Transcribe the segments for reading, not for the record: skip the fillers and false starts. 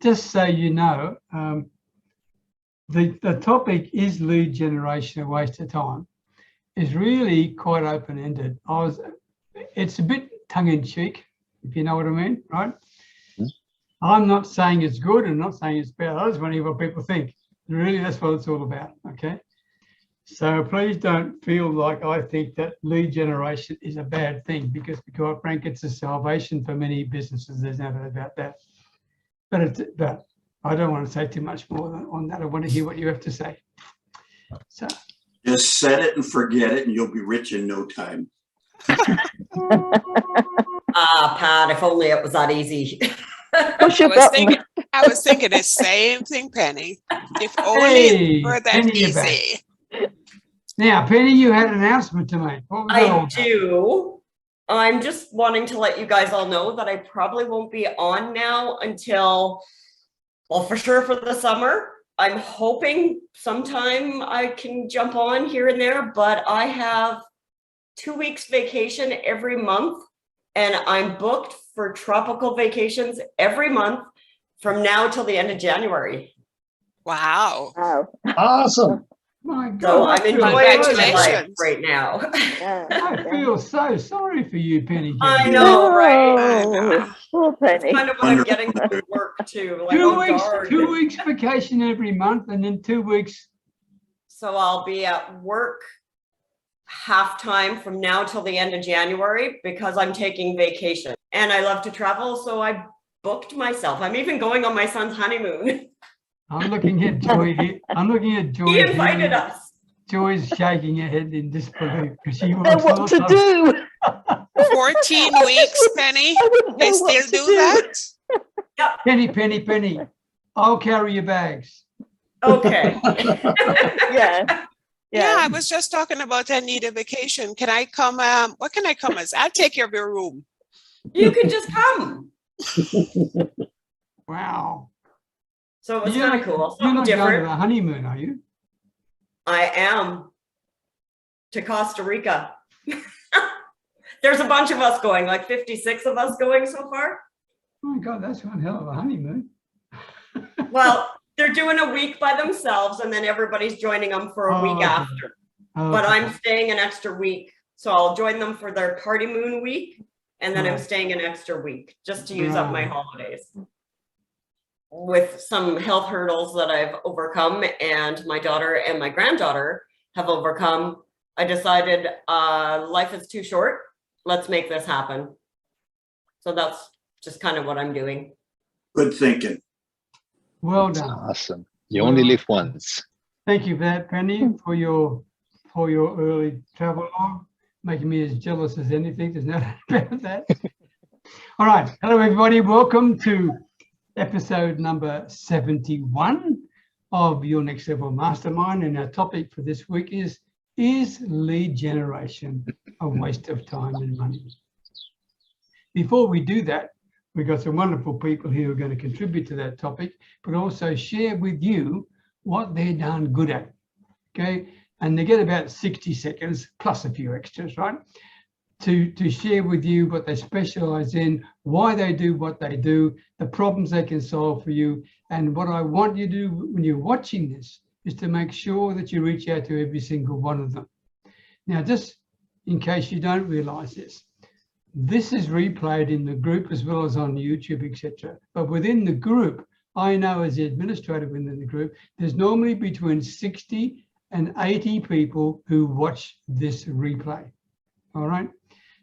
just so you know, the topic is lead generation, a waste of time, is really quite open-ended. It's a bit tongue-in-cheek, if you know what I mean, right? I'm not saying it's good and not saying it's bad. I just want to hear what people think. Really, that's what it's all about, okay? So please don't feel like I think that lead generation is a bad thing, because to be quite frank, it's a salvation for many businesses. There's no doubt about that. But I don't want to say too much more on that. I want to hear what you have to say. So just set it and forget it, and you'll be rich in no time. Pat, if only it was that easy. I was thinking the same thing, Penny. If only it were that easy. Now, Penny, you had an announcement to make. I do. I'm just wanting to let you guys all know that I probably won't be on now until, well, for sure for the summer. I'm hoping sometime I can jump on here and there, but I have 2 weeks vacation every month, and I'm booked for tropical vacations every month from now till the end of January. Wow. Awesome. My God, so I'm enjoying life right now. I feel so sorry for you, Penny. I know, right? Poor Penny. That's kind of what I'm getting from work too. Like, 2 weeks vacation every month, and then 2 weeks. So I'll be at work half time from now till the end of January because I'm taking vacation, and I love to travel. So I booked myself. I'm even going on my son's honeymoon. I'm looking at Joy here. I'm looking at Joy. He invited us. Joy's shaking her head in disbelief because she wants what to do. 14 weeks, Penny. They still do that? Yep. Penny. I'll carry your bags. Okay. Yeah, I was just talking about I need a vacation. Can I come? What can I come as? I'll take care of your room. You can just come. Wow. So it's kind of cool. You're not different. going to the honeymoon, are you? I am. To Costa Rica. There's a bunch of us going, like 56 of us going so far. Oh my God, that's one hell of a honeymoon. Well, they're doing a week by themselves, and then everybody's joining them for a week after. But I'm staying an extra week. So I'll join them for their party moon week, and then I'm staying an extra week just to use up my holidays. With some health hurdles that I've overcome and my daughter and my granddaughter have overcome, I decided life is too short. Let's make this happen. So that's just kind of what I'm doing. Good thinking. Well done. Awesome. You only live once. Thank you for that, Penny, for your early travel log, making me as jealous as anything. There's no doubt about that. All right. Hello, everybody. Welcome to episode number 71 of Your Next Level Mastermind. And our topic for this week is lead generation a waste of time and money? Before we do that, we've got some wonderful people here who are going to contribute to that topic, but also share with you what they're done good at, okay? And they get about 60 seconds plus a few extras, right? To share with you what they specialize in, why they do what they do, the problems they can solve for you. And what I want you to do when you're watching this is to make sure that you reach out to every single one of them. Now, just in case you don't realize this is replayed in the group as well as on YouTube, etc. But within the group, I know as the administrator within the group, there's normally between 60 and 80 people who watch this replay. All right.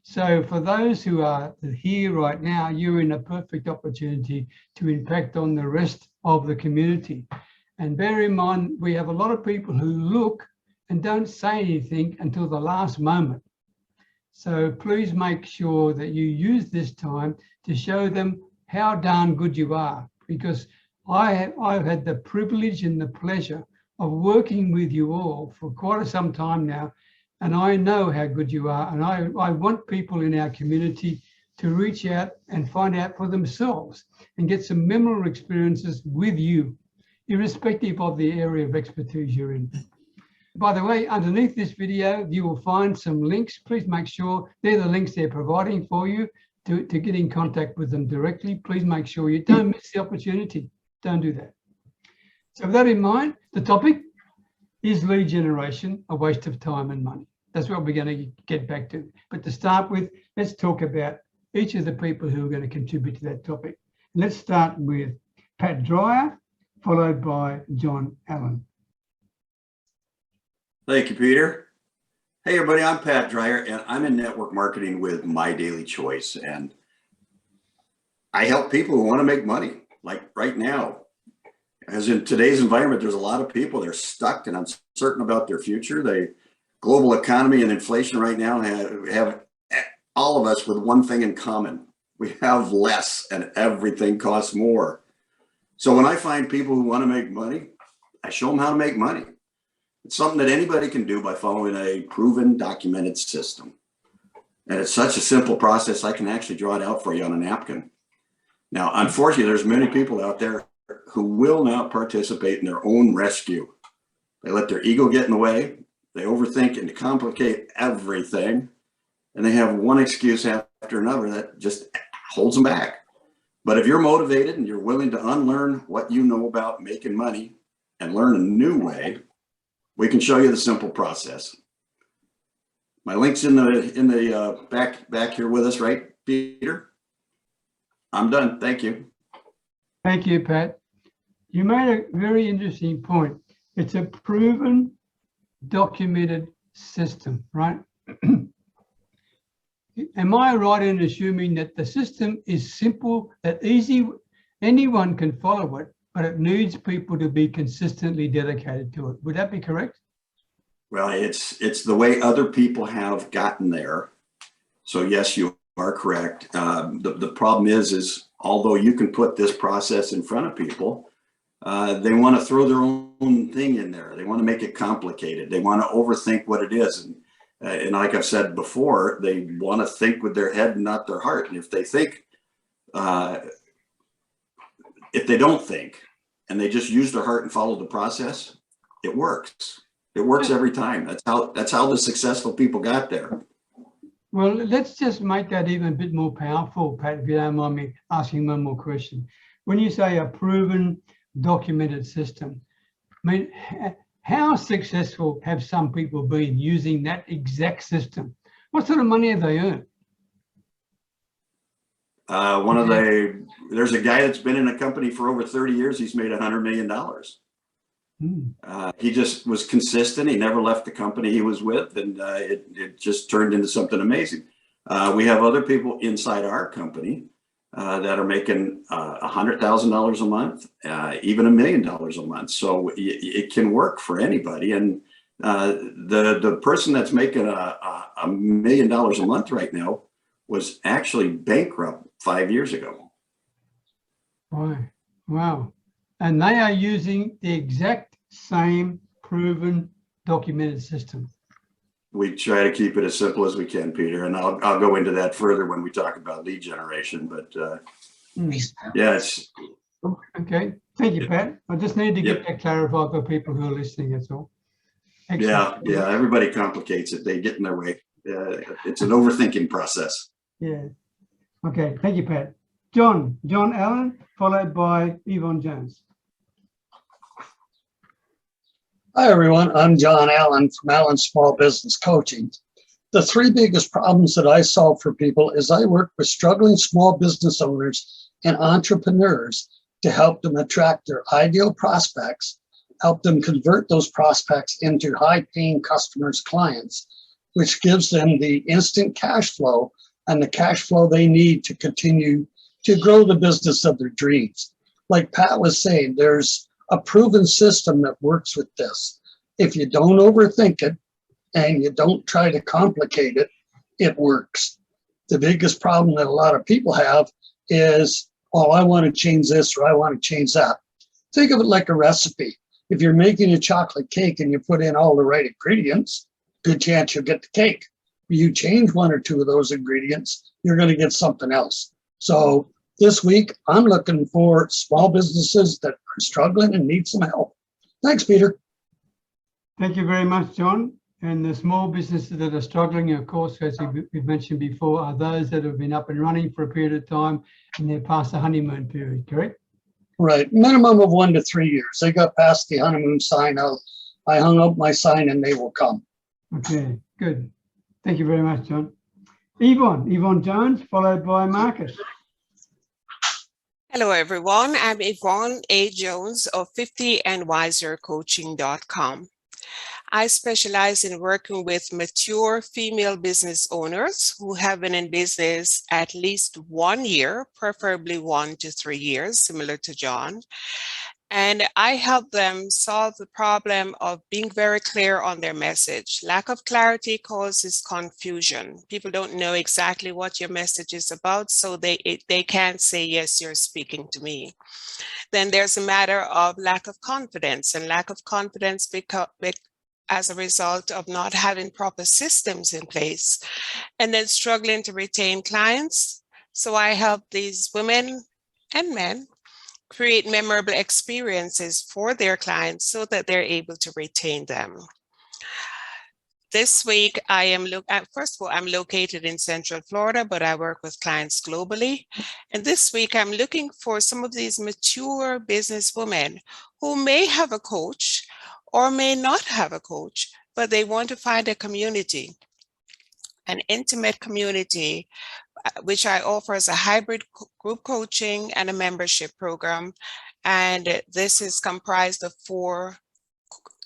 So for those who are here right now, you're in a perfect opportunity to impact on the rest of the community. And bear in mind, we have a lot of people who look and don't say anything until the last moment. So please make sure that you use this time to show them how darn good you are, because I've had the privilege and the pleasure of working with you all for quite some time now. And I know how good you are. And I want people in our community to reach out and find out for themselves and get some memorable experiences with you, irrespective of the area of expertise you're in. By the way, underneath this video, you will find some links. Please make sure they're the links they're providing for you to get in contact with them directly. Please make sure you don't miss the opportunity. Don't do that. So with that in mind, the topic is lead generation, a waste of time and money. That's what we're going to get back to. But to start with, let's talk about each of the people who are going to contribute to that topic. Let's start with Pat Dreyer, followed by John Allen. Thank you, Peter. Hey, everybody, I'm Pat Dreyer, and I'm in network marketing with My Daily Choice. And I help people who want to make money, like right now. As in today's environment, there's a lot of people, they're stuck and uncertain about their future. The global economy and inflation right now have all of us with one thing in common. We have less and everything costs more. So when I find people who want to make money, I show them how to make money. It's something that anybody can do by following a proven, documented system. And it's such a simple process, I can actually draw it out for you on a napkin. Now, unfortunately, there's many people out there who will not participate in their own rescue. They let their ego get in the way. They overthink and complicate everything. And they have one excuse after another that just holds them back. But if you're motivated and you're willing to unlearn what you know about making money and learn a new way, we can show you the simple process. My link's in the back here with us, right, Peter? I'm done. Thank you. Thank you, Pat. You made a very interesting point. It's a proven, documented system, right? Am I right in assuming that the system is simple, that easy, anyone can follow it, but it needs people to be consistently dedicated to it? Would that be correct? Well, it's the way other people have gotten there. So yes, you are correct. The problem is although you can put this process in front of people, they want to throw their own thing in there. They want to make it complicated. They want to overthink what it is. And like I've said before, they want to think with their head and not their heart. And if they think, if they don't think and they just use their heart and follow the process, it works. It works every time. That's how the successful people got there. Well, let's just make that even a bit more powerful, Pat, if you don't mind me asking one more question. When you say a proven, documented system, I mean, how successful have some people been using that exact system? What sort of money have they earned? There's a guy that's been in a company for over 30 years. He's made $100 million. He just was consistent. He never left the company he was with, and it just turned into something amazing. We have other people inside our company that are making $100,000 a month, even $1 million a month. So it can work for anybody. And the person that's making $1 million a month right now was actually bankrupt 5 years ago. Boy, wow. And they are using the exact same proven, documented system. We try to keep it as simple as we can, Peter, and I'll go into that further when we talk about lead generation. But yeah, it's okay. Thank you, Pat. I just need to get that clarified for people who are listening. That's all. Excellent. Yeah. Everybody complicates it. They get in their way. It's an overthinking process. Yeah. Okay. Thank you, Pat. John Allen, followed by Yvonne Jones. Hi, everyone. I'm John Allen from Allen Small Business Coaching. The three biggest problems that I solve for people is I work with struggling small business owners and entrepreneurs to help them attract their ideal prospects, help them convert those prospects into high-paying customers, clients, which gives them the instant cash flow and the cash flow they need to continue to grow the business of their dreams. Like Pat was saying, there's a proven system that works with this. If you don't overthink it and you don't try to complicate it, it works. The biggest problem that a lot of people have is, oh, I want to change this or I want to change that. Think of it like a recipe. If you're making a chocolate cake and you put in all the right ingredients, good chance you'll get the cake. If you change one or two of those ingredients, you're going to get something else. So this week, I'm looking for small businesses that are struggling and need some help. Thanks, Peter. Thank you very much, John. And the small businesses that are struggling, of course, as we've mentioned before, are those that have been up and running for a period of time and they're past the honeymoon period, correct? Right. Minimum of 1 to 3 years. They got past the honeymoon sign. I hung up my sign and they will come. Okay, good. Thank you very much, John. Yvonne Jones, followed by Markus. Hello, everyone. I'm Yvonne A Jones of 50andwisercoaching.com. I specialize in working with mature female business owners who have been in business at least 1 year, preferably 1 to 3 years, similar to John. And I help them solve the problem of being very clear on their message. Lack of clarity causes confusion. People don't know exactly what your message is about, so they can't say, yes, you're speaking to me. Then there's a matter of lack of confidence, and lack of confidence as a result of not having proper systems in place, and then struggling to retain clients. So I help these women and men create memorable experiences for their clients so that they're able to retain them. This week, first of all, I'm located in Central Florida, but I work with clients globally. And this week, I'm looking for some of these mature business women who may have a coach or may not have a coach, but they want to find a community, an intimate community, which I offer as a hybrid group coaching and a membership program. And this is comprised of 4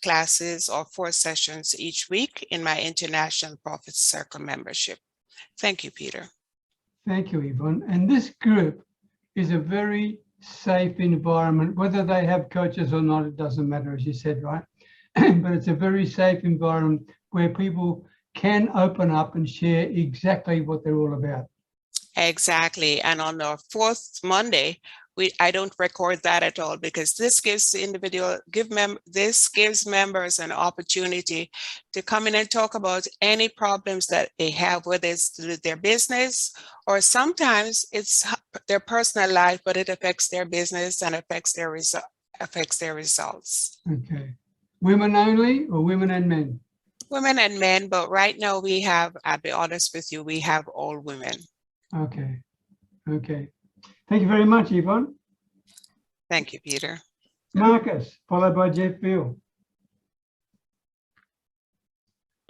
classes or 4 sessions each week in my International Profit Circle membership. Thank you, Peter. Thank you, Yvonne. And this group is a very safe environment, whether they have coaches or not, it doesn't matter, as you said, right? But it's a very safe environment where people can open up and share exactly what they're all about. Exactly. And on our 4th Monday, I don't record that at all, because this gives the individual, this gives members an opportunity to come in and talk about any problems that they have, whether it's their business or sometimes it's their personal life, but it affects their business and affects their results. Okay. Women only or women and men? Women and men, but right now we have, I'll be honest with you, we have all women. Okay. Okay. Thank you very much, Yvonne. Thank you, Peter. Markus, followed by Jeff Beal.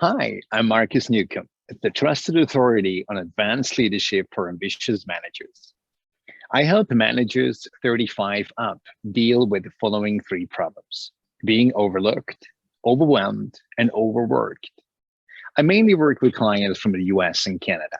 Hi, I'm Markus Neukom, the trusted authority on advanced leadership for ambitious managers. I help managers 35 up deal with the following 3 problems: being overlooked, overwhelmed, and overworked. I mainly work with clients from the US and Canada.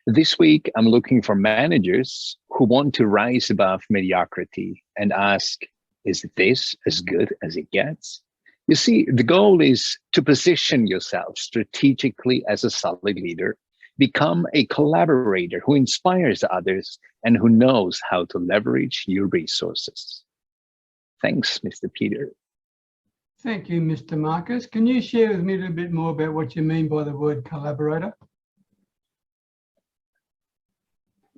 This week, I'm looking for managers who want to rise above mediocrity and ask, is this as good as it gets? You see, the goal is to position yourself strategically as a solid leader, become a collaborator who inspires others and who knows how to leverage your resources. Thanks, Mr. Peter. Thank you, Mr. Markus. Can you share with me a little bit more about what you mean by the word collaborator?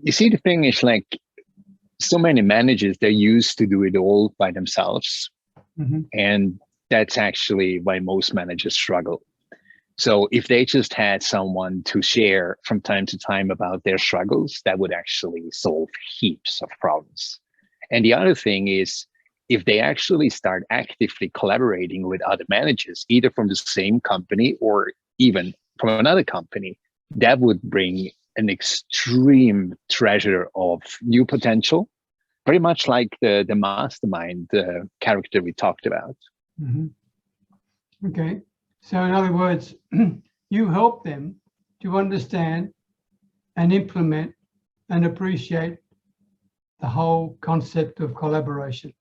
You see, the thing is, like, so many managers, they're used to do it all by themselves. Mm-hmm. And that's actually why most managers struggle. So if they just had someone to share from time to time about their struggles, that would actually solve heaps of problems. And the other thing is, if they actually start actively collaborating with other managers, either from the same company or even from another company, that would bring an extreme treasure of new potential, very much like the mastermind character we talked about. Mm-hmm. Okay. So in other words, you help them to understand and implement and appreciate the whole concept of collaboration.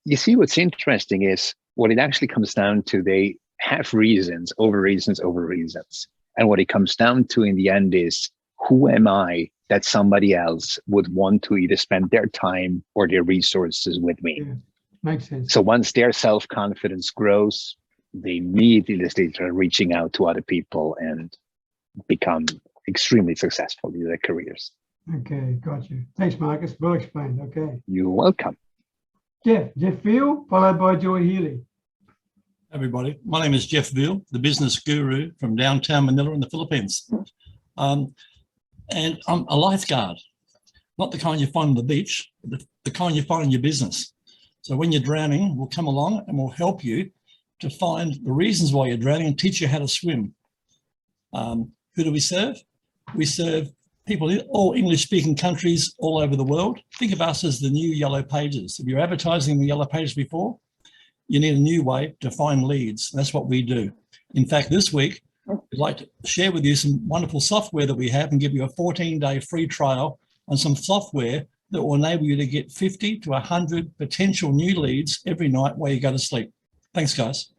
You see, what's interesting is what it actually comes down to, they have reasons over reasons over reasons. And what it comes down to in the end is, who am I that somebody else would want to either spend their time or their resources with me? Yeah, makes sense. So once their self-confidence grows, they immediately start reaching out to other people and become extremely successful in their careers. Okay, got you. Thanks, Markus. Well explained. Okay. You're welcome. Jeff Veal, followed by Joy Healy. Everybody, my name is Jeff Veal, the business guru from downtown Manila in the Philippines. And I'm a lifeguard. not the kind you find on the beach, but the kind you find in your business. So when you're drowning, we'll come along and we'll help you to find the reasons why you're drowning and teach you how to swim. Who do we serve? We serve people in all English-speaking countries all over the world. Think of us as the new Yellow Pages. If you're advertising the Yellow Pages before, you need a new way to find leads. That's what we do. In fact, this week, I'd like to share with you some wonderful software that we have and give you a 14-day free trial on some software that will enable you to get 50 to 100 potential new leads every night while you go to sleep. Thanks, guys.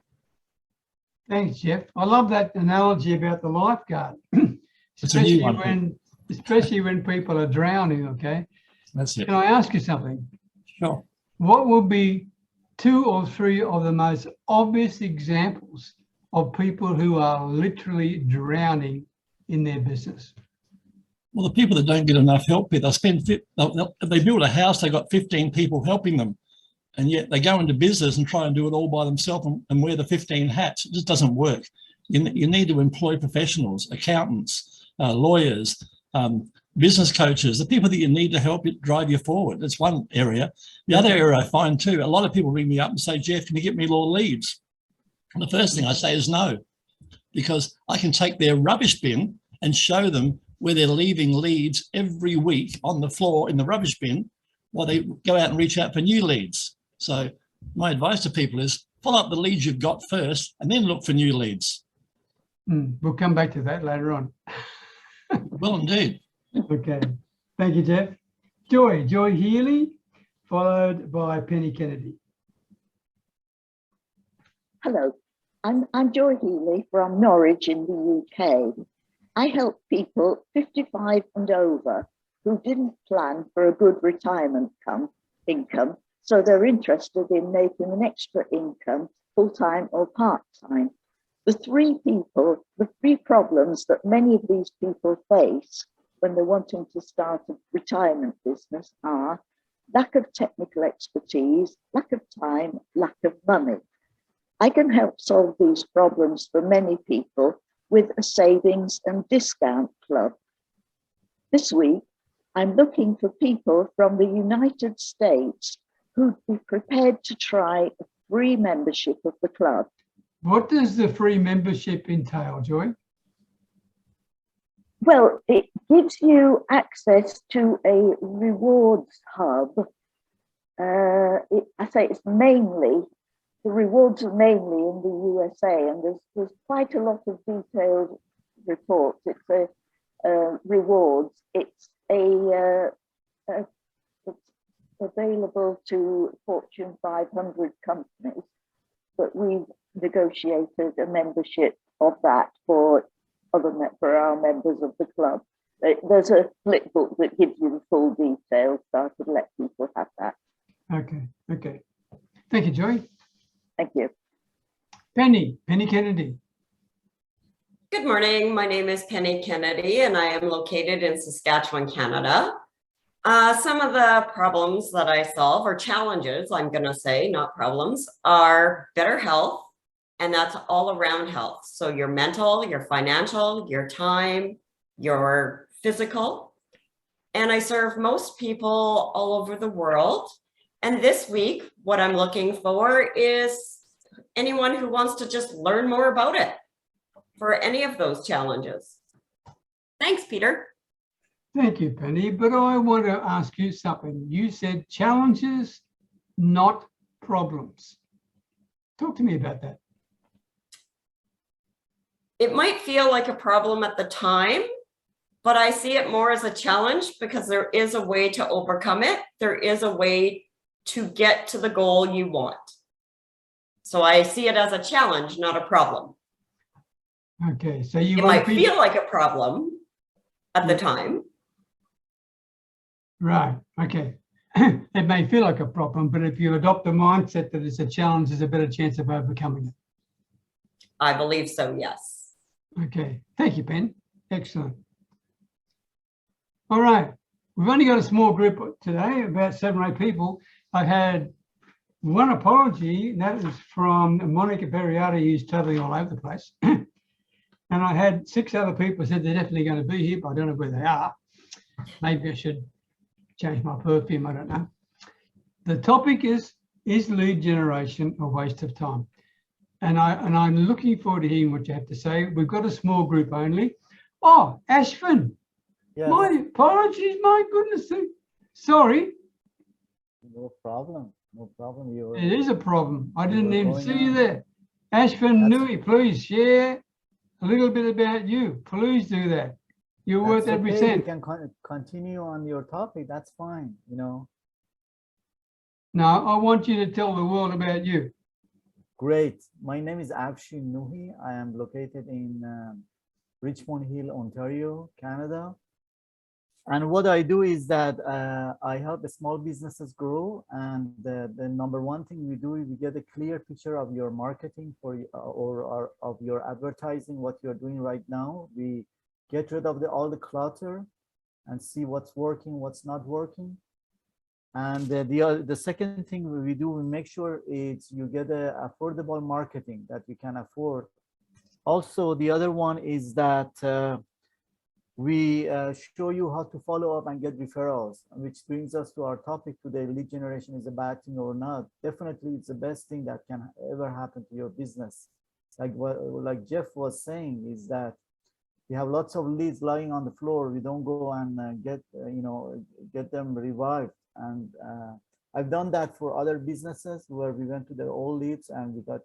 Thanks, Jeff. I love that analogy about the lifeguard. It's a new one. Especially when people are drowning, okay? That's it. Can I ask you something? Sure. What would be 2 or 3 of the most obvious examples of people who are literally drowning in their business? Well, the people that don't get enough help, if they build a house, they've got 15 people helping them. And yet they go into business and try and do it all by themselves and wear the 15 hats. It just doesn't work. You need to employ professionals, accountants, lawyers, business coaches, the people that you need to help you drive you forward. That's one area. The other area I find too, a lot of people ring me up and say, Jeff, can you get me more leads? And the first thing I say is no, because I can take their rubbish bin and show them where they're leaving leads every week on the floor in the rubbish bin while they go out and reach out for new leads. So my advice to people is follow up the leads you've got first and then look for new leads. We'll come back to that later on. Well, indeed. Okay. Thank you, Jeff. Joy Healy, followed by Penny Kennedy. Hello, I'm Joy Healy from Norwich in the UK. I help people 55 and over who didn't plan for a good retirement income, so they're interested in making an extra income, full-time or part-time. The three problems that many of these people face when they're wanting to start a retirement business are lack of technical expertise, lack of time, lack of money. I can help solve these problems for many people with a savings and discount club. This week, I'm looking for people from the United States who'd be prepared to try a free membership of the club. What does the free membership entail, Joy? Well, it gives you access to a rewards hub. The rewards are mainly in the USA, and there's quite a lot of detailed reports. It's rewards. It's available to Fortune 500 companies, but we've negotiated a membership of that for our members of the club. There's a flip book that gives you the full details, so I could let people have that. Okay. Thank you, Joy. Thank you. Penny Kennedy. Good morning. My name is Penny Kennedy, and I am located in Saskatchewan, Canada. Some of the problems that I solve, or challenges, I'm going to say, not problems, are better health, and that's all around health. So your mental, your financial, your time, your physical. And I serve most people all over the world. And this week, what I'm looking for is anyone who wants to just learn more about it for any of those challenges. Thanks, Peter. Thank you, Penny. But I want to ask you something. You said challenges, not problems. Talk to me about that. It might feel like a problem at the time, but I see it more as a challenge because there is a way to overcome it. There is a way to get to the goal you want. So I see it as a challenge, not a problem. Okay, so it might feel like a problem at the time. Right, okay. It may feel like a problem, but if you adopt the mindset that it's a challenge, there's a better chance of overcoming it. I believe so, yes. Okay, thank you, Pen. Excellent. All right, we've only got a small group today, about 7 or 8 people. I had one apology, and that is from Monica Perriati, who's totally all over the place. And I had 6 other people said they're definitely going to be here, but I don't know where they are. Maybe I should change my perfume, I don't know. The topic is lead generation a waste of time? And I'm looking forward to hearing what you have to say. We've got a small group only. Oh, Ashwin, Yes. my apologies, my goodness. Sorry. No problem. No problem. It is a problem. I didn't were even going see you on. there. Afshin That's- Noohi, please share a little bit about you. Please do that. You're worth That's every okay. cent. You can continue on your topic. That's fine. You know, No, I want you to tell the world about you. great. My name is Afshin Noohi. I am located in Richmond Hill, Ontario, Canada. And what I do is that I help the small businesses grow. And the number one thing we do is we get a clear picture of your marketing for or of your advertising, what you're doing right now. We get rid of all the clutter and see what's working, what's not working. And the second thing we do, we make sure you get a affordable marketing that you can afford. Also, the other one is that we show you how to follow up and get referrals, which brings us to our topic today. Lead generation is a bad thing or not? Definitely, it's the best thing that can ever happen to your business. Like Jeff was saying, is that we have lots of leads lying on the floor. We don't go and get them revived. And I've done that for other businesses where we went to their old leads and we got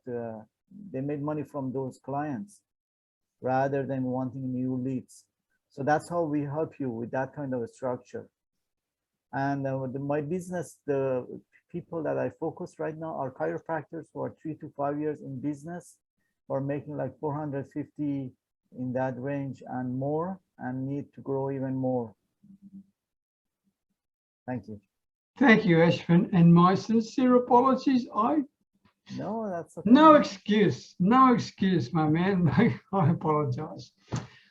they made money from those clients rather than wanting new leads. So that's how we help you with that kind of a structure. And my business, the people that I focus right now are chiropractors who are 3 to 5 years in business, or making like 450 in that range and more, and need to grow even more. Thank you. Thank you, Ashwin. And my sincere apologies. No, that's okay. No excuse, my man. I apologize.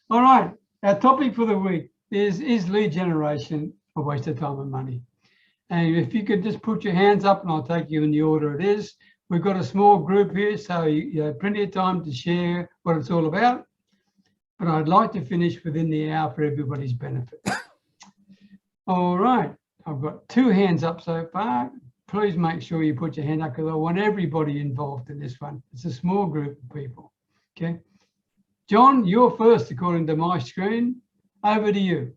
All right. Our topic for the week is lead generation a waste of time and money? And if you could just put your hands up and I'll take you in the order it is. We've got a small group here, so you have plenty of time to share what it's all about. But I'd like to finish within the hour for everybody's benefit. All right. I've got 2 hands up so far. Please make sure you put your hand up because I want everybody involved in this one. It's a small group of people. Okay. John, you're first according to my screen. Over to you.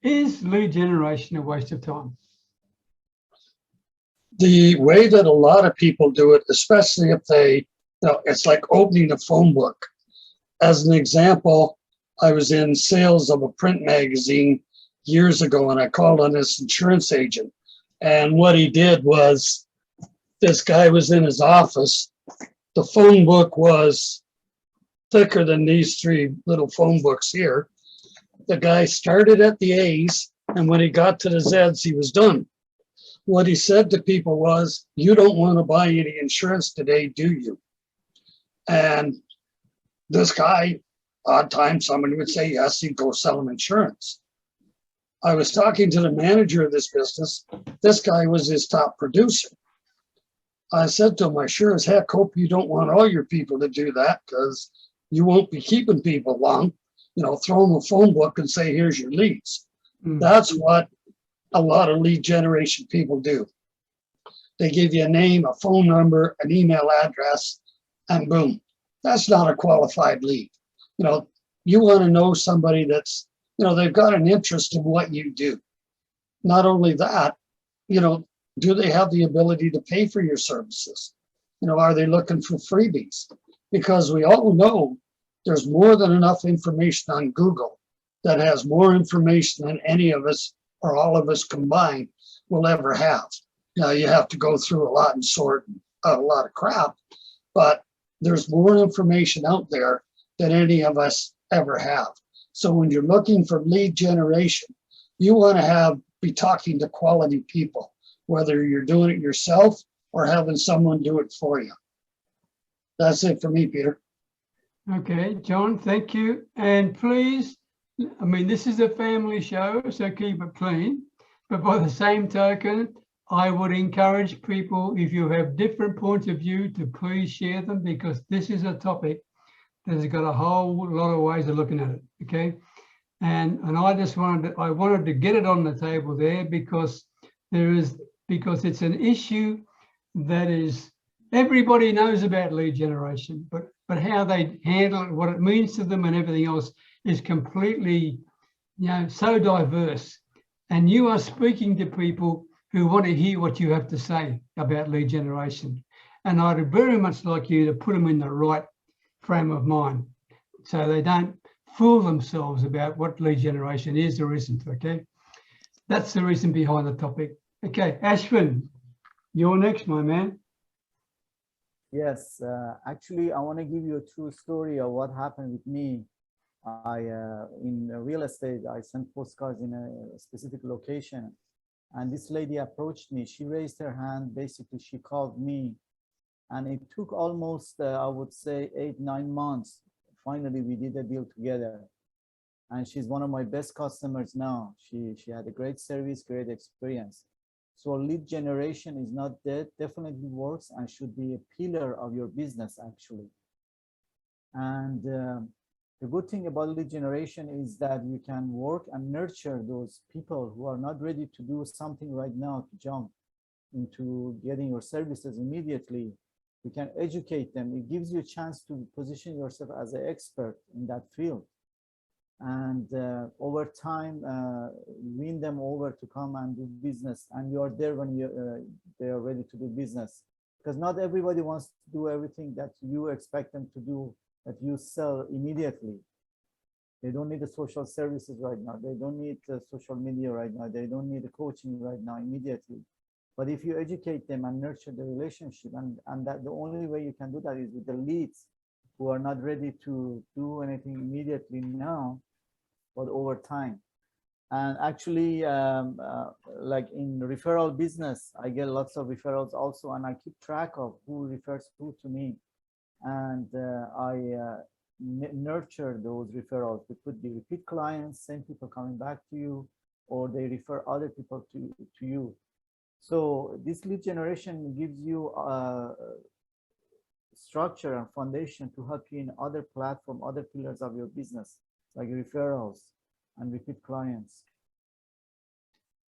Is lead generation a waste of time? The way that a lot of people do it, especially if it's like opening a phone book. As an example, I was in sales of a print magazine years ago and I called on this insurance agent. And what he did was, this guy was in his office. The phone book was thicker than these 3 little phone books here. The guy started at the A's, and when he got to the Z's, he was done. What he said to people was, you don't want to buy any insurance today, do you? And this guy, odd times, somebody would say yes, he'd go sell him insurance. I was talking to the manager of this business. This guy was his top producer. I said to him, I sure as heck hope you don't want all your people to do that because you won't be keeping people long. You know, throw them a phone book and say, here's your leads. That's what a lot of lead generation people do. They give you a name, a phone number, an email address, and boom. That's not a qualified lead. You know, you want to know somebody that's, you know, they've got an interest in what you do. Not only that, you know, do they have the ability to pay for your services? You know, are they looking for freebies? Because we all know there's more than enough information on Google that has more information than any of us or all of us combined will ever have. Now you have to go through a lot and sort a lot of crap, but there's more information out there than any of us ever have. So when you're looking for lead generation, you want to be talking to quality people, whether you're doing it yourself or having someone do it for you. That's it for me, Peter. Okay, John, thank you. And please, I mean, this is a family show, so keep it clean. But by the same token, I would encourage people, if you have different points of view, to please share them because this is a topic that has got a whole lot of ways of looking at it, okay? And I just wanted to get it on the table there because it's an issue that is, everybody knows about lead generation, but how they handle it, what it means to them and everything else is completely, so diverse. And you are speaking to people who want to hear what you have to say about lead generation. And I'd very much like you to put them in the right frame of mind so they don't fool themselves about what lead generation is or isn't, okay? That's the reason behind the topic. Okay, Ashwin, you're next, my man. Yes, actually, I want to give you a true story of what happened with me. In real estate, I sent postcards in a specific location, and this lady approached me. She raised her hand. Basically, she called me, and it took almost, I would say, 8-9 months. Finally, we did a deal together, and she's one of my best customers now. She had a great service, great experience. So lead generation is not dead, definitely works and should be a pillar of your business, actually. And the good thing about lead generation is that you can work and nurture those people who are not ready to do something right now, to jump into getting your services immediately. You can educate them. It gives you a chance to position yourself as an expert in that field. And over time, win them over to come and do business. And you are there when they are ready to do business. Because not everybody wants to do everything that you expect them to do, that you sell immediately. They don't need the social services right now. They don't need the social media right now. They don't need the coaching right now immediately. But if you educate them and nurture the relationship, and that the only way you can do that is with the leads who are not ready to do anything immediately now, but over time. And actually, like in referral business, I get lots of referrals also, and I keep track of who refers who to me. And I nurture those referrals. They could be repeat clients, same people coming back to you, or they refer other people to you. So this lead generation gives you structure and foundation to help you in other platforms, other pillars of your business, like referrals and repeat clients.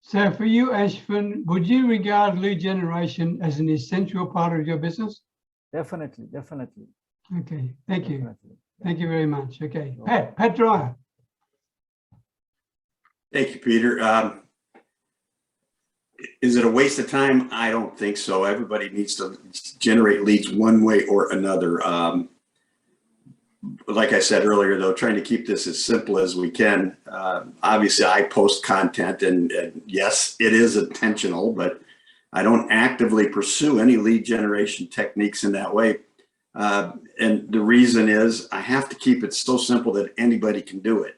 So for you, Ashwin, would you regard lead generation as an essential part of your business? Definitely, definitely. Okay, thank you. Definitely. Thank you very much. Okay, Pat Dreyer. Thank you, Peter. Is it a waste of time? I don't think so. Everybody needs to generate leads one way or another. Like I said earlier, though, trying to keep this as simple as we can. Obviously, I post content, and yes, it is intentional, but I don't actively pursue any lead generation techniques in that way. And the reason is I have to keep it so simple that anybody can do it.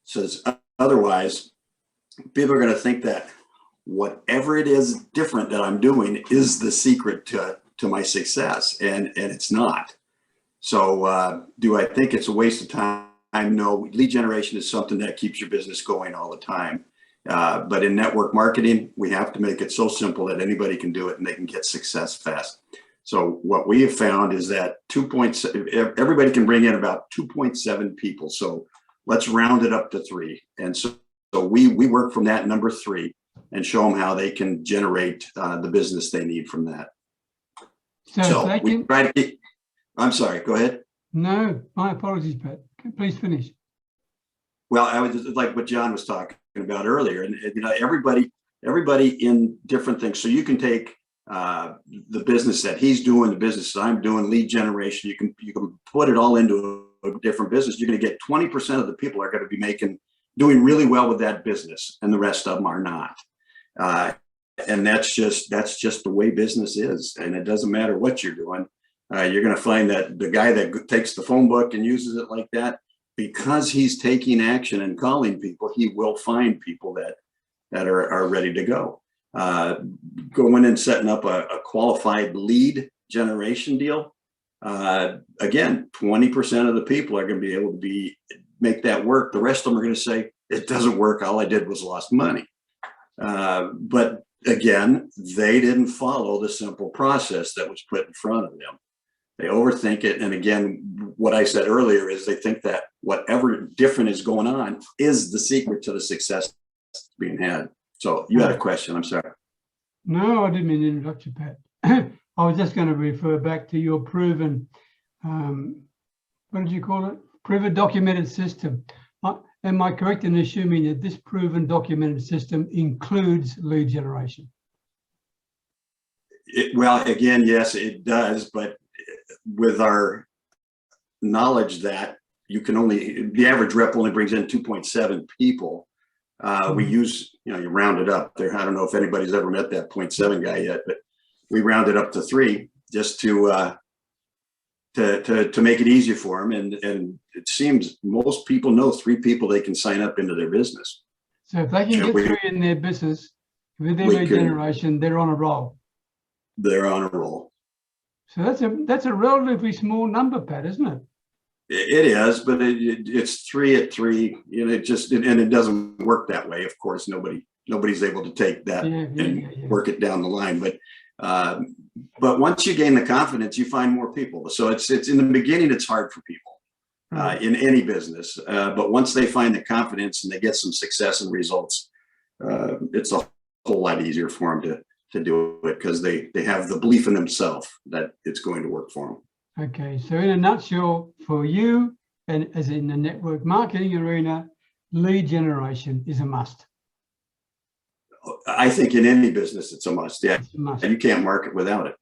So otherwise, people are going to think that whatever it is different that I'm doing is the secret to my success, and it's not. So do I think it's a waste of time? No. Lead generation is something that keeps your business going all the time. But in network marketing, we have to make it so simple that anybody can do it and they can get success fast. So what we have found is that everybody can bring in about 2.7 people. So let's round it up to 3. And so we work from that number 3 and show them how they can generate the business they need from that. So we try to keep, I'm sorry, go ahead. No, my apologies, Pat. Please finish. Well, I was just like what John was talking about earlier, and you know, everybody in different things. So you can take the business that he's doing, the business that I'm doing, lead generation. You can put it all into a different business. You're going to get 20% of the people are going to be doing really well with that business, and the rest of them are not. And that's just the way business is, and it doesn't matter what you're doing. You're going to find that the guy that takes the phone book and uses it like that, because he's taking action and calling people, he will find people that are ready to go. Going and setting up a qualified lead generation deal. Again, 20% of the people are going to be able to make that work. The rest of them are going to say, it doesn't work. All I did was lost money. But again, they didn't follow the simple process that was put in front of them. They overthink it. And again, what I said earlier is they think that whatever different is going on is the secret to the success being had. So you had a question, I'm sorry. No, I didn't mean to interrupt you, Pat. I was just going to refer back to your proven, what did you call it? Proven documented system. Am I correct in assuming that this proven documented system includes lead generation? Well, again, yes, it does. But with our knowledge that you can only, the average rep only brings in 2.7 people. We use, you round it up there. I don't know if anybody's ever met that 0.7 guy yet, but we round it up to 3 just to make it easier for them. And it seems most people know 3 people they can sign up into their business. So if they can get 3 in their business with their lead generation, they're on a roll. They're on a roll. So that's a relatively small number, Pat, isn't it? It is, but it's 3 at 3. And it doesn't work that way. Of course, nobody's able to take that and work it down the line. But once you gain the confidence, you find more people. So it's in the beginning, it's hard for people in any business. But once they find the confidence and they get some success and results, it's a whole lot easier for them to do it because they have the belief in themselves that it's going to work for them. Okay, so in a nutshell, for you, and as in the network marketing arena, lead generation is a must. I think in any business, it's a must. Yeah, It's a must. and you can't market without it.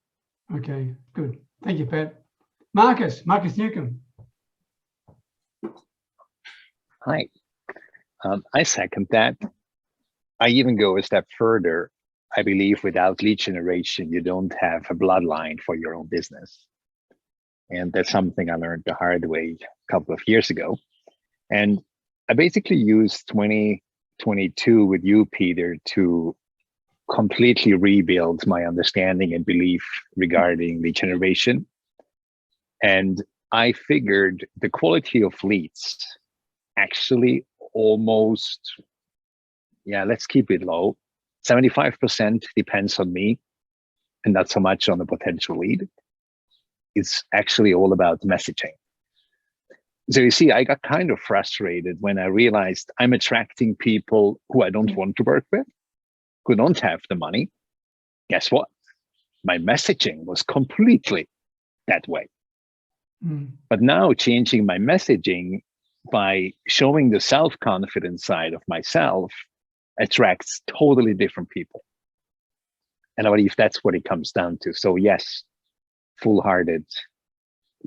Okay, good. Thank you, Pat. Markus Neukom. Hi, I second that. I even go a step further. I believe without lead generation, you don't have a bloodline for your own business. And that's something I learned the hard way a couple of years ago. And I basically used 2022 with you, Peter, to completely rebuild my understanding and belief regarding lead generation. And I figured the quality of leads actually almost, let's keep it low. 75% depends on me and not so much on the potential lead. It's actually all about messaging. So you see, I got kind of frustrated when I realized I'm attracting people who I don't want to work with, who don't have the money. Guess what? My messaging was completely that way. But now changing my messaging by showing the self-confident side of myself attracts totally different people. And I believe that's what it comes down to. So yes, full-hearted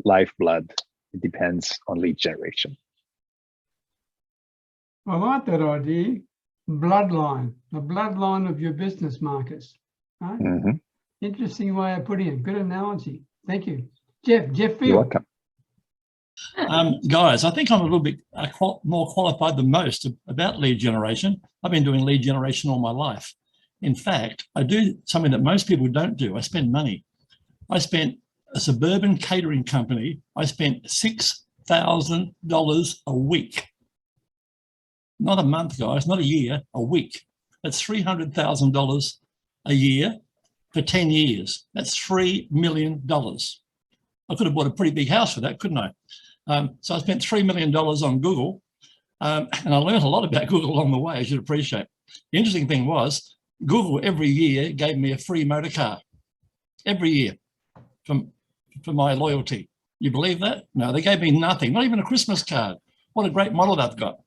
lifeblood, it depends on lead generation. I like that idea. Bloodline, the bloodline of your business, Markus. Right? Interesting way of putting it. Good analogy. Thank you. Jeff Field. You're welcome. Guys, I think I'm a little bit more qualified than most about lead generation. I've been doing lead generation all my life. In fact, I do something that most people don't do. I spend money. I spent a suburban catering company. I spent $6,000 a week. Not a month, guys, not a year, a week. That's $300,000 a year for 10 years. That's $3 million. I could have bought a pretty big house for that, couldn't I? So I spent $3 million on Google, and I learned a lot about Google along the way, as you'd appreciate. The interesting thing was, Google every year gave me a free motor car, every year, for my loyalty. You believe that? No, they gave me nothing, not even a Christmas card. What a great model they've got.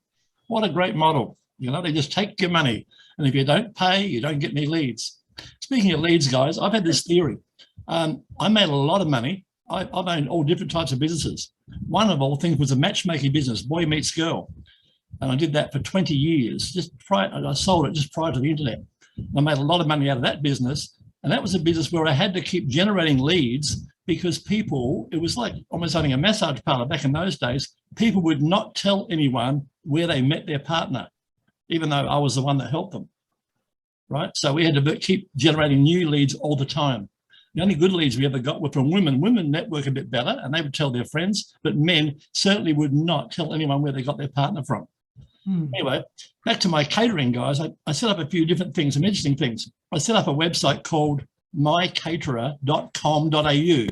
What a great model. You know, they just take your money, and if you don't pay, you don't get any leads. Speaking of leads, guys, I've had this theory. I made a lot of money. I've owned all different types of businesses. One of all things was a matchmaking business, boy meets girl. And I did that for 20 years. I sold it just prior to the internet. I made a lot of money out of that business. And that was a business where I had to keep generating leads because people, it was like almost owning a massage parlor back in those days. People would not tell anyone where they met their partner, even though I was the one that helped them, right? So we had to keep generating new leads all the time. The only good leads we ever got were from women. Women network a bit better and they would tell their friends, but men certainly would not tell anyone where they got their partner from. Anyway, back to my catering, guys. I set up a few different things, some interesting things. I set up a website called mycaterer.com.au,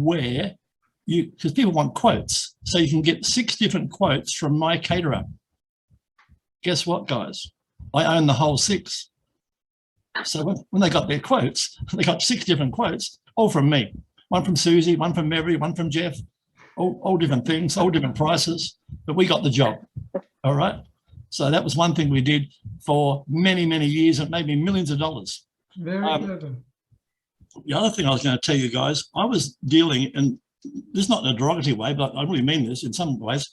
where because people want quotes, so you can get 6 different quotes from my caterer. Guess what, guys? I own the whole 6. So when they got their quotes, they got 6 different quotes, all from me. One from Susie, one from Mary, one from Jeff, all different things, all different prices, but we got the job, all right? So that was one thing we did for many, many years and maybe millions of dollars. Very clever. The other thing I was going to tell you guys, I was dealing, and this is not in a derogatory way, but I really mean this in some ways,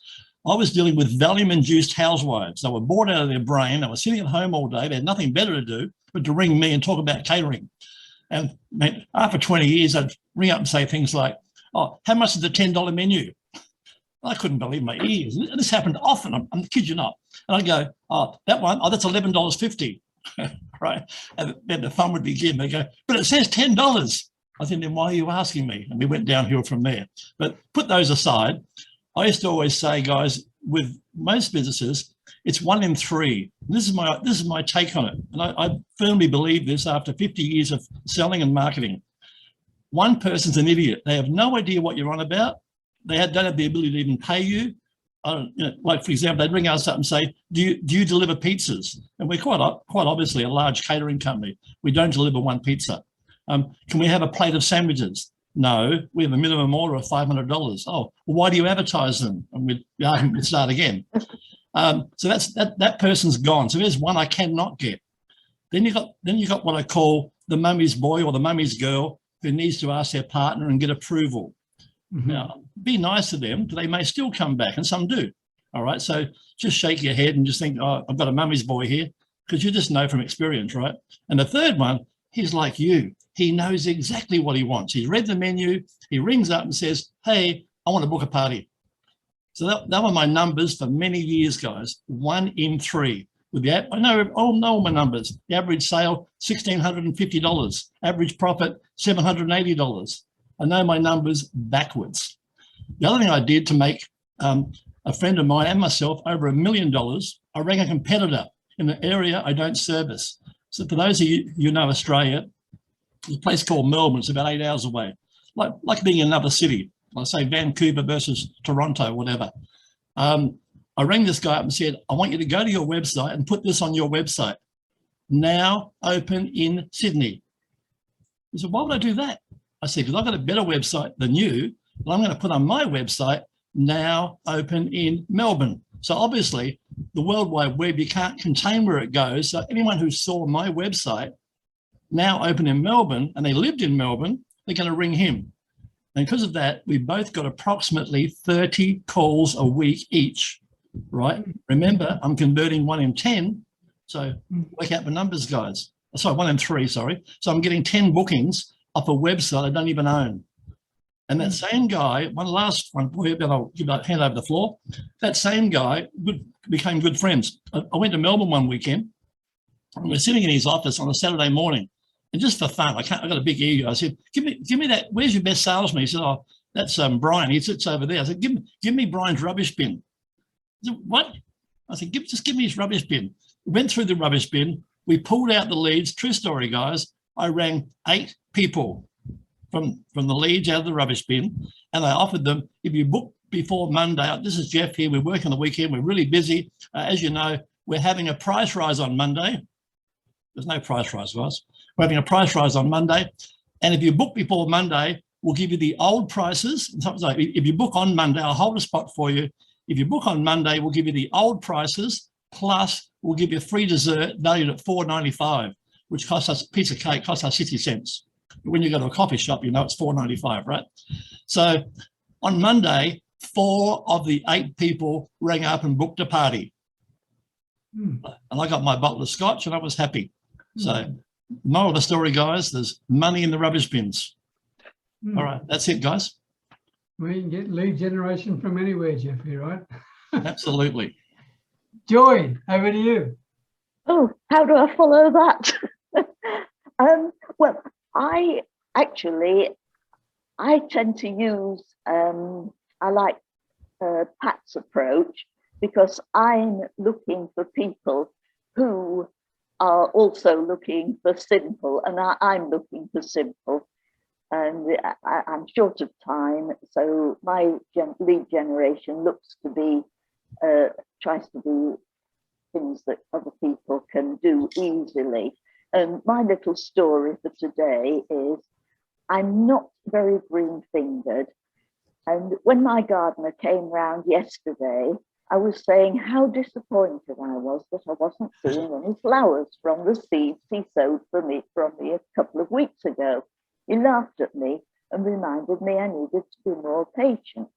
I was dealing with Valium-induced housewives. They were bored out of their brain. They were sitting at home all day. They had nothing better to do but to ring me and talk about catering. And after 20 years, I'd ring up and say things like, oh, how much is the $10 menu? I couldn't believe my ears. This happened often, I'm kid you not. And I'd go, oh, that one, oh, that's $11.50, right? And then the fun would begin. They go, but it says $10. I said, then why are you asking me? And we went downhill from there. But put those aside, I used to always say, guys, with most businesses, it's 1 in 3. And this is my take on it. And I firmly believe this after 50 years of selling and marketing. One person's an idiot. They have no idea what you're on about. They don't have the ability to even pay you. Like, for example, they'd ring us up and say, do you deliver pizzas? And we're quite obviously a large catering company. We don't deliver one pizza. Can we have a plate of sandwiches? No, we have a minimum order of $500. Oh, well, why do you advertise them? And we'd start again. So that person's gone. So there's one I cannot get. Then you got what I call the mummy's boy or the mummy's girl who needs to ask their partner and get approval. Mm-hmm. Now, be nice to them, but they may still come back, and some do. All right, so just shake your head and just think, oh, I've got a mummy's boy here, because you just know from experience, right? And the third one, he's like you. He knows exactly what he wants. He's read the menu. He rings up and says, hey, I want to book a party. So that were my numbers for many years, guys. 1 in 3. With the I know my numbers. The average sale, $1,650. Average profit, $780. I know my numbers backwards. The other thing I did to make a friend of mine and myself over $1 million, I rang a competitor in the area I don't service. So for those of you know Australia, there's a place called Melbourne. It's about 8 hours away, like being in another city. Like say Vancouver versus Toronto, whatever. I rang this guy up and said, I want you to go to your website and put this on your website. Now open in Sydney. He said, why would I do that? I said, because I've got a better website than you, but I'm going to put on my website, now open in Melbourne. So obviously the World Wide Web, you can't contain where it goes. So anyone who saw my website, now open in Melbourne, and they lived in Melbourne, they're going to ring him. And because of that, we both got approximately 30 calls a week each, right? Remember, I'm converting 1 in 10. So work out the numbers, guys. Sorry, 1 in 3, sorry. So I'm getting 10 bookings off a website I don't even own. And that same guy, one last one, then I'll hand over the floor. That same guy became good friends. I went to Melbourne one weekend, and we're sitting in his office on a Saturday morning. And just for fun, I got a big ego. I said, give me that. Where's your best salesman? He said, oh, that's Brian. He sits over there. I said, give me Brian's rubbish bin. He said, what? I said, just give me his rubbish bin. We went through the rubbish bin. We pulled out the leads. True story, guys. I rang 8 people from the leads out of the rubbish bin, and I offered them, if you book before Monday, this is Jeff here, we're working the weekend, we're really busy. As you know, we're having a price rise on Monday. There's no price rise, guys. We're having a price rise on Monday. And if you book before Monday, we'll give you the old prices. So if you book on Monday, I'll hold a spot for you. If you book on Monday, we'll give you the old prices, plus we'll give you a free dessert valued at $4.95, which costs us, a piece of cake costs us 60 cents. When you go to a coffee shop, you know it's $4.95, right? So on Monday, 4 of the 8 people rang up and booked a party. And I got my bottle of scotch and I was happy. So moral of the story, guys, there's money in the rubbish bins. All right, that's it, guys. We can get lead generation from anywhere, Jeffrey, right? Absolutely. Joy, over to you. Oh, how do I follow that? Well, I tend to use, I like Pat's approach, because I'm looking for people who are also looking for simple, and I'm looking for simple. and I'm short of time, so my lead generation looks to be, tries to do things that other people can do easily. And my little story for today is I'm not very green-fingered. And when my gardener came round yesterday, I was saying how disappointed I was that I wasn't seeing any flowers from the seeds he sowed from me a couple of weeks ago. He laughed at me and reminded me I needed to be more patient.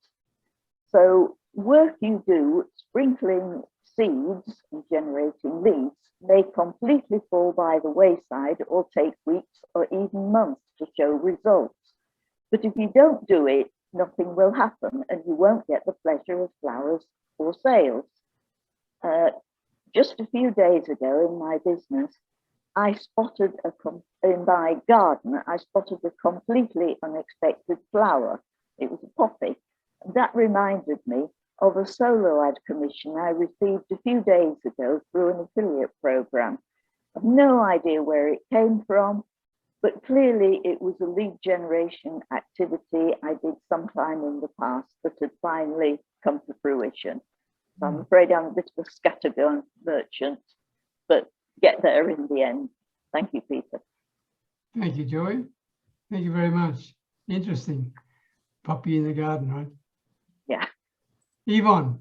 So work you do sprinkling seeds and generating leads may completely fall by the wayside or take weeks or even months to show results. But if you don't do it, nothing will happen and you won't get the pleasure of flowers or sales. Just a few days ago in my business, in my garden, I spotted a completely unexpected flower. It was a poppy. And that reminded me of a solo ad commission I received a few days ago through an affiliate program. I've no idea where it came from, but clearly it was a lead generation activity I did sometime in the past that had finally come to fruition. So I'm afraid I'm a bit of a scattergun merchant, but get there in the end. Thank you, Peter. Thank you, Joy. Thank you very much. Interesting. Poppy in the garden, right? Yeah. Yvonne.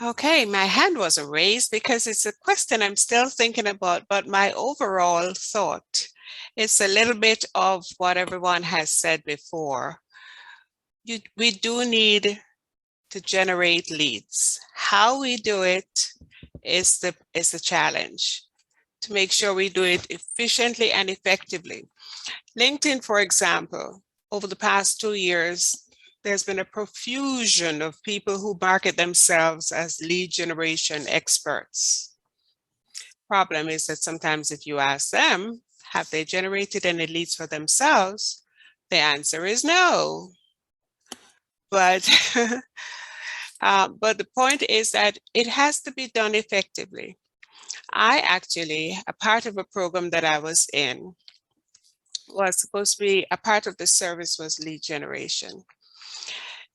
Okay, my hand was raised because it's a question I'm still thinking about, but my overall thought is a little bit of what everyone has said before. We do need to generate leads. How we do it is the challenge, to make sure we do it efficiently and effectively. LinkedIn, for example, over the past 2 years, there's been a profusion of people who market themselves as lead generation experts. Problem is that sometimes if you ask them, have they generated any leads for themselves? The answer is no. But, but the point is that it has to be done effectively. I actually, a part of a program that I was in, was supposed to be a part of the service was lead generation.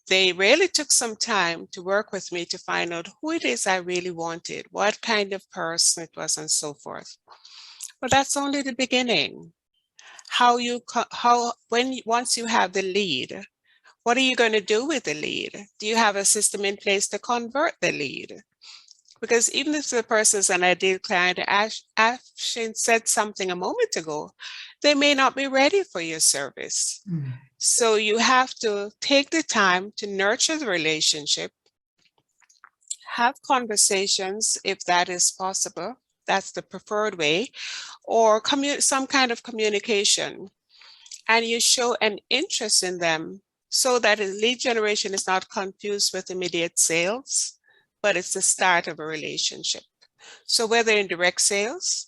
They really took some time to work with me to find out who it is I really wanted, what kind of person it was, and so forth. But that's only the beginning. Once you have the lead, what are you going to do with the lead? Do you have a system in place to convert the lead? Because even if the person is an ideal client, Afshin said something a moment ago, they may not be ready for your service. Mm. So you have to take the time to nurture the relationship, have conversations if that is possible. That's the preferred way, or some kind of communication. And you show an interest in them so that lead generation is not confused with immediate sales, but it's the start of a relationship. So whether in direct sales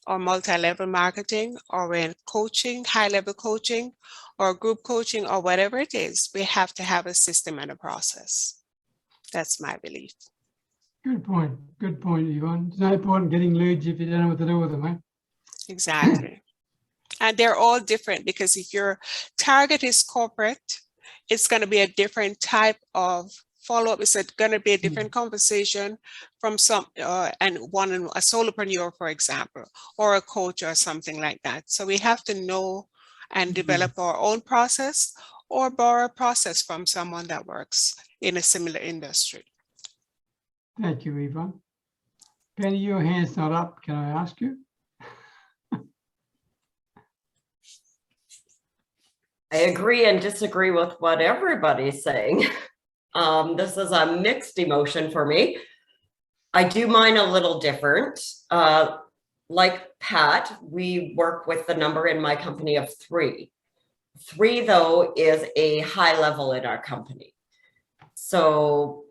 or multi-level marketing or in coaching, high-level coaching or group coaching or whatever it is, we have to have a system and a process. That's my belief. Good point. Good point, Yvonne. It's no point getting leads if you don't know what to do with them, eh? Exactly. And they're all different because if your target is corporate, it's going to be a different type of follow-up. It's going to be a different conversation from a solopreneur, for example, or a coach or something like that. So we have to know and develop our own process or borrow a process from someone that works in a similar industry. Thank you, Yvonne. Penny, your hand's not up. Can I ask you? I agree and disagree with what everybody's saying. This is a mixed emotion for me. I do mine a little different. Like Pat, we work with the number in my company of 3. 3, though, is a high level in our company. So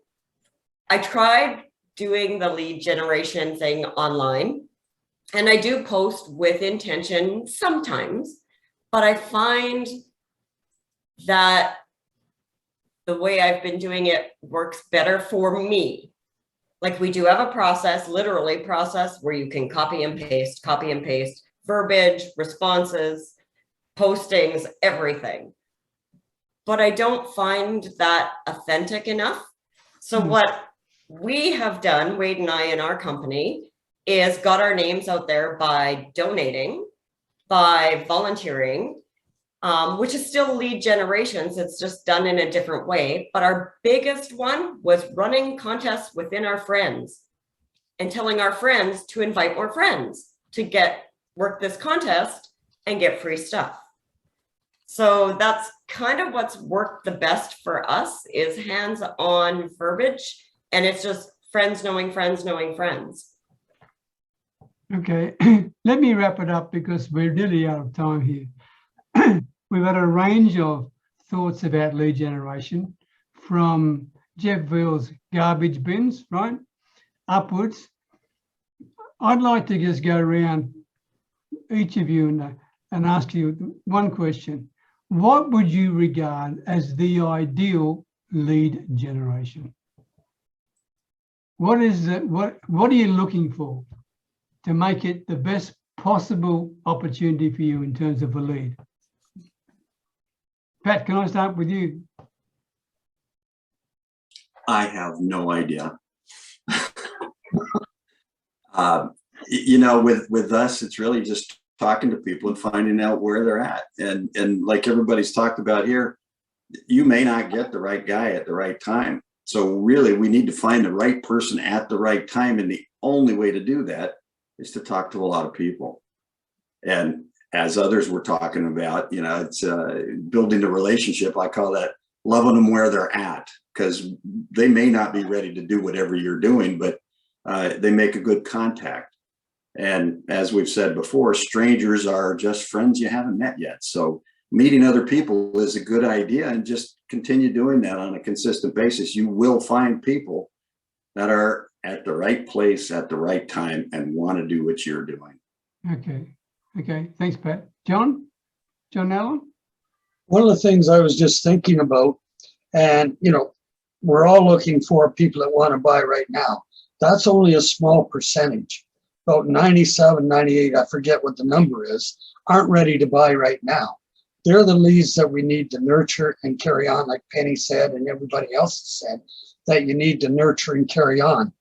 I tried doing the lead generation thing online, and I do post with intention sometimes, but I find that the way I've been doing it works better for me. Like we do have a process, literally process, where you can copy and paste verbiage, responses, postings, everything. But I don't find that authentic enough. So what we have done, Wade and I in our company, is got our names out there by donating, by volunteering, which is still lead generations. It's just done in a different way. But our biggest one was running contests within our friends and telling our friends to invite more friends to work this contest and get free stuff. So that's kind of what's worked the best for us, is hands-on verbiage. And it's just friends knowing friends knowing friends. Okay, let me wrap it up because we're really out of time here. We've had a range of thoughts about lead generation, from Jeff Veal's garbage bins, right, upwards. I'd like to just go around each of you and ask you one question. What would you regard as the ideal lead generation? What are you looking for to make it the best possible opportunity for you in terms of a lead? Pat, can I start with you? I have no idea. You know, with us, it's really just talking to people and finding out where they're at. And like everybody's talked about here, you may not get the right guy at the right time. So really, we need to find the right person at the right time. And the only way to do that is to talk to a lot of people. And as others were talking about, you know, it's building a relationship. I call that loving them where they're at, because they may not be ready to do whatever you're doing, but they make a good contact. And as we've said before, strangers are just friends you haven't met yet. So meeting other people is a good idea, and just continue doing that on a consistent basis. You will find people that are at the right place at the right time and want to do what you're doing. Okay. Okay. Thanks, Pat. John Allen? One of the things I was just thinking about, and, you know, we're all looking for people that want to buy right now. That's only a small percentage. About 97, 98, I forget what the number is, aren't ready to buy right now. They're the leads that we need to nurture and carry on, like Penny said and everybody else said, that you need to nurture and carry on.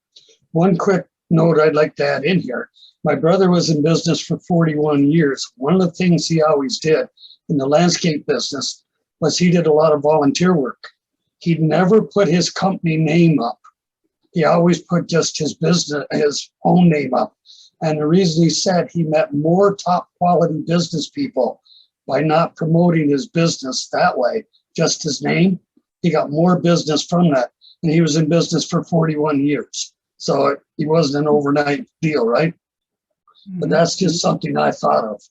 One quick note I'd like to add in here. My brother was in business for 41 years. One of the things he always did in the landscape business was he did a lot of volunteer work. He'd never put his company name up. He always put just his business, his own name up. And the reason he said he met more top quality business people by not promoting his business that way, just his name, he got more business from that. And he was in business for 41 years. So he wasn't an overnight deal, right? But that's just something I thought of.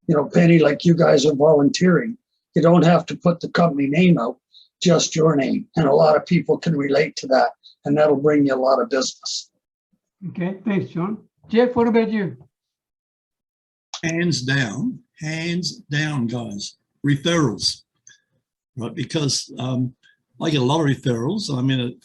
You know, Penny, like you guys are volunteering, you don't have to put the company name out, just your name. And a lot of people can relate to that, and that'll bring you a lot of business. Okay, thanks, John. Jeff, what about you? Hands down, guys, referrals, right? Because I get a lot of referrals. I'm in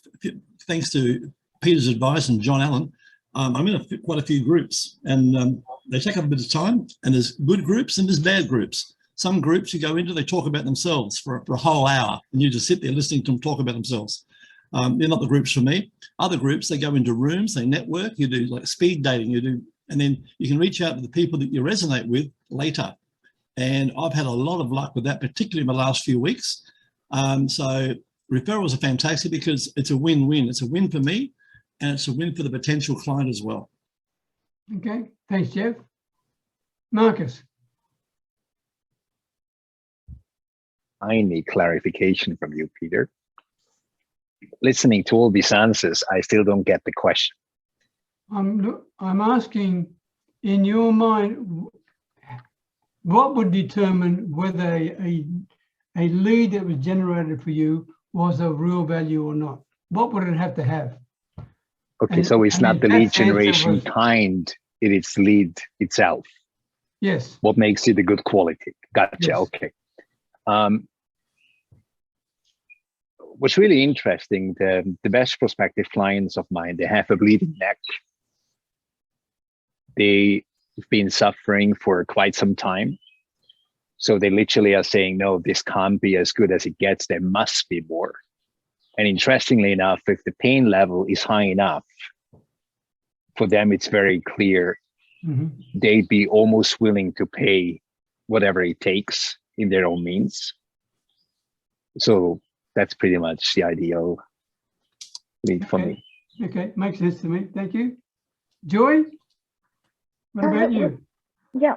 thanks to Peter's advice and John Allen, I'm in quite a few groups, and they take up a bit of time, and there's good groups and there's bad groups. Some groups you go into, they talk about themselves for a whole hour, and you just sit there listening to them talk about themselves. They're not the groups for me. Other groups, they go into rooms, they network, you do like speed dating, and then you can reach out to the people that you resonate with later. And I've had a lot of luck with that, particularly in the last few weeks. So referrals are fantastic because it's a win-win. It's a win for me, and it's a win for the potential client as well. Okay, thanks, Jeff. Marcus. I need clarification from you, Peter. Listening to all these answers, I still don't get the question. I'm asking, in your mind, what would determine whether a lead that was generated for you was of real value or not? What would it have to have? Okay, so it's not the lead generation kind, it's lead itself. Yes. What makes it a good quality? Gotcha, Yes. Okay. What's really interesting, the best prospective clients of mine, they have a bleeding neck. They been suffering for quite some time. So they literally are saying, no, this can't be as good as it gets. There must be more. And interestingly enough, if the pain level is high enough, for them, it's very clear they'd be almost willing to pay whatever it takes in their own means. So that's pretty much the ideal lead for me. Okay, makes sense to me. Thank you. Joy, what about you? Yeah,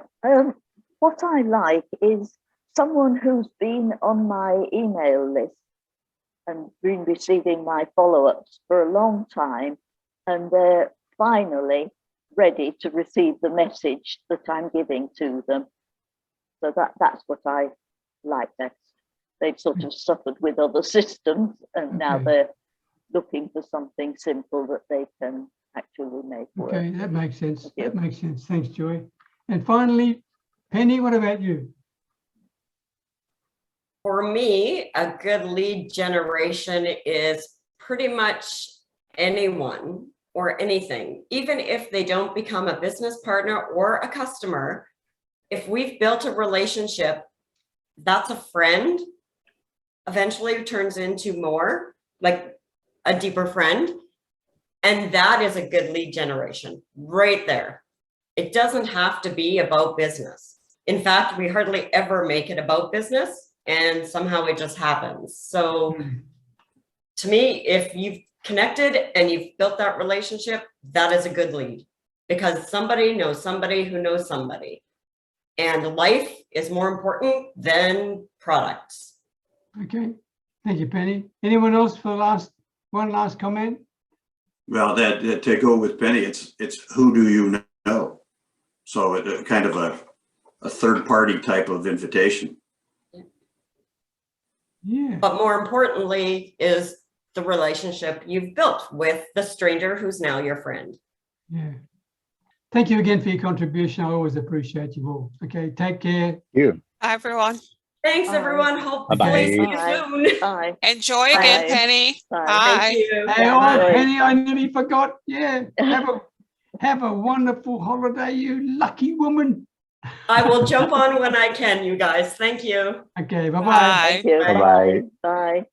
what I like is someone who's been on my email list and been receiving my follow-ups for a long time, and they're finally ready to receive the message that I'm giving to them. So that's what I like best. They've sort of suffered with other systems, and now they're looking for something simple that they can actually make work. Okay, that makes sense. That makes sense. Thanks, Joy. And finally, Penny, what about you? For me, a good lead generation is pretty much anyone or anything, even if they don't become a business partner or a customer. If we've built a relationship, that's a friend, eventually turns into more, like a deeper friend. And that is a good lead generation right there. It doesn't have to be about business. In fact, we hardly ever make it about business, and somehow it just happens. So to me, if you've connected and you've built that relationship, that is a good lead, because somebody knows somebody who knows somebody. And life is more important than products. Okay, thank you, Penny. Anyone else for one last comment? Well, that to go with Penny, it's who do you know? So it kind of a third party type of invitation. Yeah. But more importantly is the relationship you've built with the stranger who's now your friend. Yeah. Thank you again for your contribution. I always appreciate you all. Okay, take care. Thank you. Bye, everyone. Thanks, Bye. Everyone. Hopefully Bye-bye. see you Bye. soon. Bye. Enjoy again, Bye. Penny. Bye. Bye. Thank you. Hey, Bye. Penny, I nearly forgot. Yeah, have a wonderful holiday, you lucky woman. I will jump on when I can, you guys. Thank you. Okay, bye-bye. Bye. Thank you. Bye-bye. Bye. Bye.